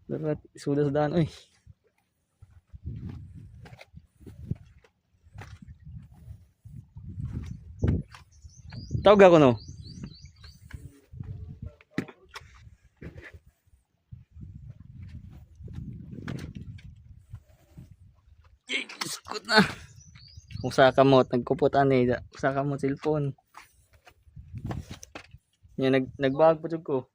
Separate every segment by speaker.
Speaker 1: Dapat suda sa daan, oy. Tawag ako no. Iskot na. Usa ka mo nagkupot ani, usa ka mo cellphone. Nya nagbag pa jud ko.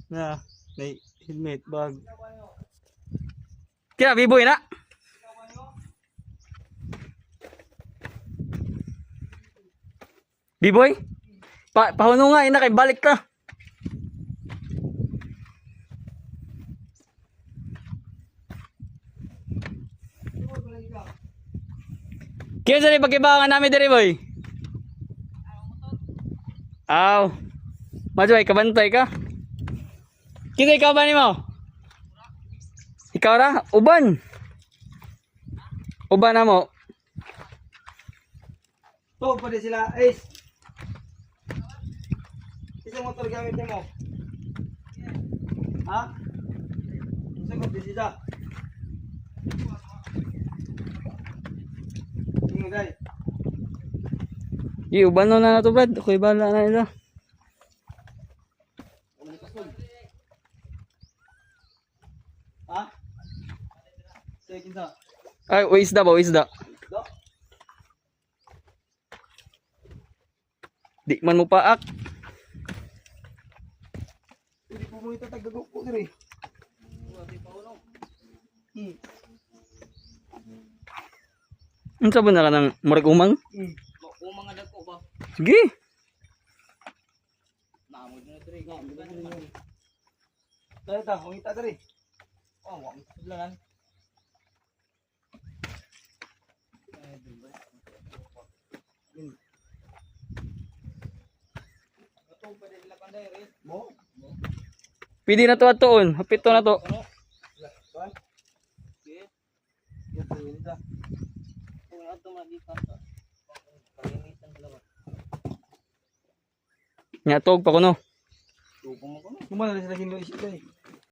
Speaker 1: Na, may helmet bag. Kaya biboy na. Biboy? Pahuno nga ina kay balik ka. Kaya sa pag-ibangan namin diri boy? Aw. Majoy, kabantay ka? Kita ikaw ba ni mo? Ikaw ra? Uban. Uban na mo.
Speaker 2: To, pwede sila. Ace. Isang motor gamit mo. Ha? Isang motor sila. Tingnan guys.
Speaker 1: Uban na na to Brad. Ako'y bala na nila.
Speaker 2: Ha? Sige kinsa.
Speaker 1: Ay, isda ba? Isda.
Speaker 2: Do.
Speaker 1: Di man mo paak.
Speaker 2: Hindi po mo ito tagagok po diri.
Speaker 1: Ang sabon na ka ng murag umang?
Speaker 2: Umang nga dako ba?
Speaker 1: Sige.
Speaker 2: Naamod na diri nga. Dali ta, hungita diri. Oh, wa mo tudlanan.
Speaker 1: Pwede na to atoon. Hapito na to. Nyatog pa ko no.
Speaker 2: Kumana na sila hindo isip dai.